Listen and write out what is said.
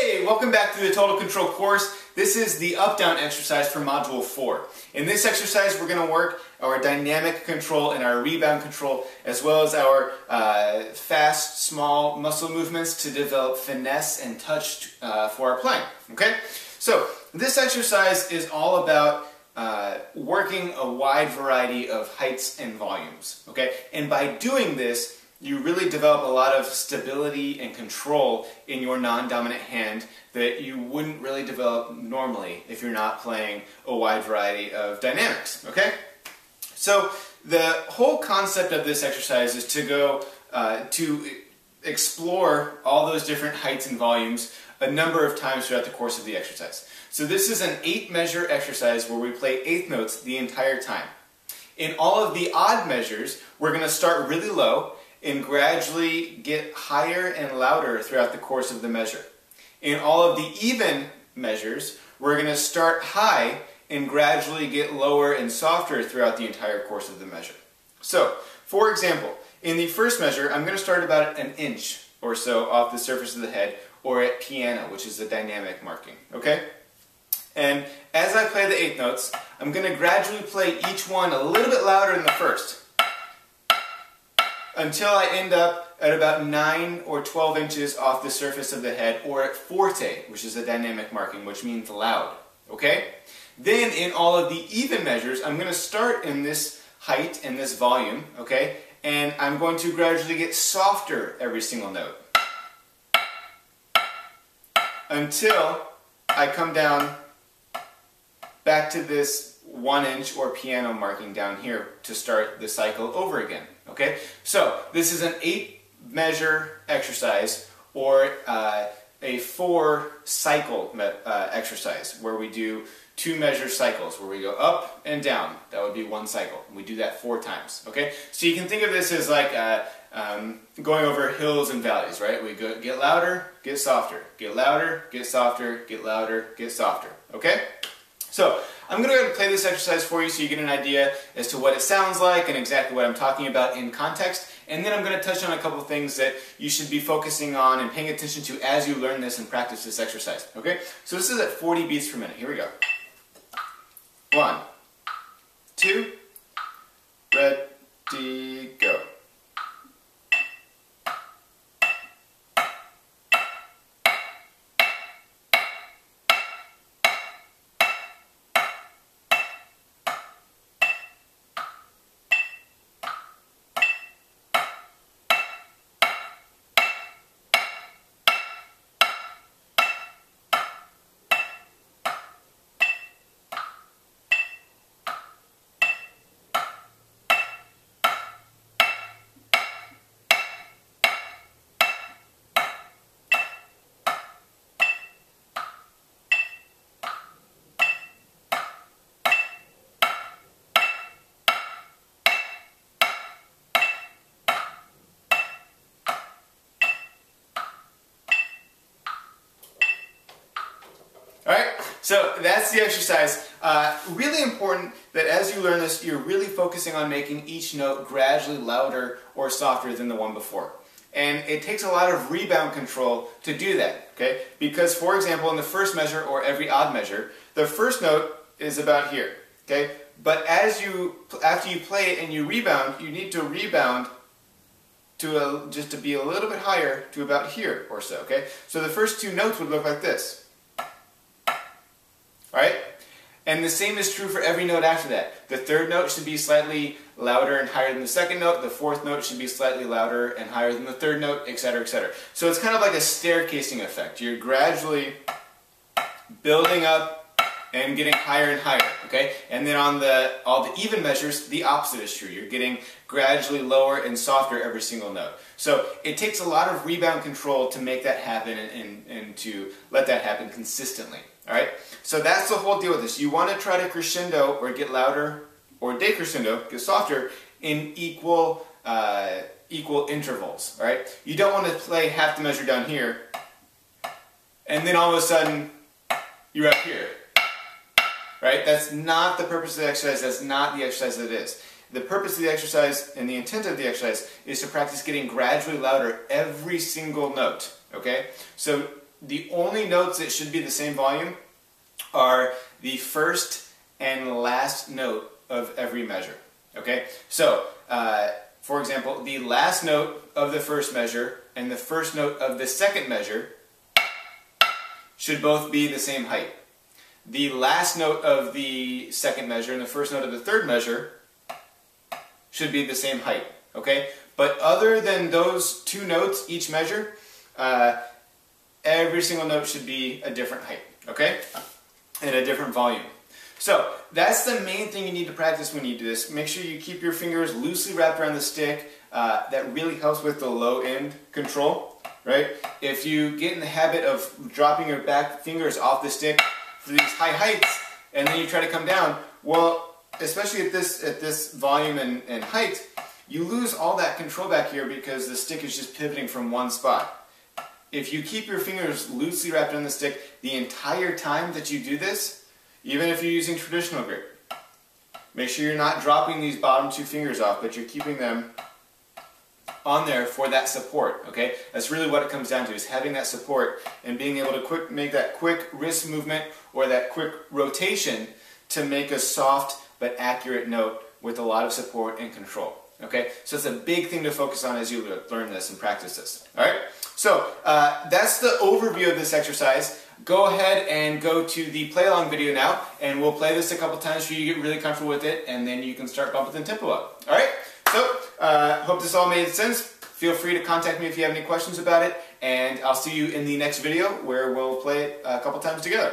Hey, welcome back to the Total Control course. This is the up-down exercise for Module 4. In this exercise, we're going to work our dynamic control and our rebound control, as well as our fast, small muscle movements to develop finesse and touch for our playing. Okay? So, this exercise is all about working a wide variety of heights and volumes. Okay? And by doing this, you really develop a lot of stability and control in your non-dominant hand that you wouldn't really develop normally if you're not playing a wide variety of dynamics, okay? So the whole concept of this exercise is to go to explore all those different heights and volumes a number of times throughout the course of the exercise. So this is an 8-measure exercise where we play eighth notes the entire time. In all of the odd measures, we're going to start really low and gradually get higher and louder throughout the course of the measure. In all of the even measures, we're going to start high and gradually get lower and softer throughout the entire course of the measure. So, for example, in the first measure, I'm going to start about an inch or so off the surface of the head, or at piano, which is the dynamic marking, okay? And as I play the eighth notes, I'm going to gradually play each one a little bit louder than the first, until I end up at about 9 or 12 inches off the surface of the head, or at forte, which is a dynamic marking, which means loud, okay? Then in all of the even measures, I'm going to start in this height and this volume, okay? And I'm going to gradually get softer every single note, until I come down back to this 1 inch or piano marking down here to start the cycle over again. Okay, so this is an 8-measure exercise, or a 4-cycle exercise, where we do 2-measure cycles, where we go up and down. That would be 1 cycle. And we do that 4 times. Okay, so you can think of this as like going over hills and valleys, right? We go get louder, get softer, get louder, get softer, get louder, get softer. Okay, so I'm going to go ahead and play this exercise for you so you get an idea as to what it sounds like and exactly what I'm talking about in context. And then I'm going to touch on a couple things that you should be focusing on and paying attention to as you learn this and practice this exercise. Okay? So this is at 40 beats per minute. Here we go. 1, 2, ready, go. Alright, so that's the exercise. Really important that as you learn this, you're really focusing on making each note gradually louder or softer than the one before. And it takes a lot of rebound control to do that, okay? Because, for example, in the first measure, or every odd measure, the first note is about here, okay? But after you play it and you rebound, you need to rebound to just to be a little bit higher to about here or so, okay? So the first 2 notes would look like this. Right? And the same is true for every note after that. The third note should be slightly louder and higher than the second note. The fourth note should be slightly louder and higher than the third note, etc., etc. So it's kind of like a staircasing effect. You're gradually building up and getting higher and higher, okay? And then on all the even measures, the opposite is true. You're getting gradually lower and softer every single note. So it takes a lot of rebound control to make that happen and to let that happen consistently. Alright, so that's the whole deal with this. You want to try to crescendo or get louder, or decrescendo, get softer, in equal intervals. Alright, you don't want to play half the measure down here, and then all of a sudden you're up here. Right? That's not the purpose of the exercise. That's not the exercise that it is. The purpose of the exercise and the intent of the exercise is to practice getting gradually louder every single note. Okay? So the only notes that should be the same volume are the first and last note of every measure. Okay, so for example, the last note of the first measure and the first note of the second measure should both be the same height. The last note of the second measure and the first note of the third measure should be the same height. Okay, but other than those two notes, each measure, every single note should be a different height. Okay, and a different volume. So that's the main thing you need to practice when you do this. Make sure you keep your fingers loosely wrapped around the stick. That really helps with the low end control, right? If you get in the habit of dropping your back fingers off the stick for these high heights, and then you try to come down, well, especially at this volume and height, you lose all that control back here because the stick is just pivoting from one spot. If you keep your fingers loosely wrapped around the stick the entire time that you do this, even if you're using traditional grip, make sure you're not dropping these bottom two fingers off, but you're keeping them on there for that support, okay? That's really what it comes down to, is having that support and being able to make that quick wrist movement or that quick rotation to make a soft but accurate note with a lot of support and control, okay? So it's a big thing to focus on as you learn this and practice this, all right? So that's the overview of this exercise. Go ahead and go to the play along video now, and we'll play this a couple times so you get really comfortable with it, and then you can start bumping the tempo up. All right? So, hope this all made sense. Feel free to contact me if you have any questions about it, and I'll see you in the next video where we'll play it a couple times together.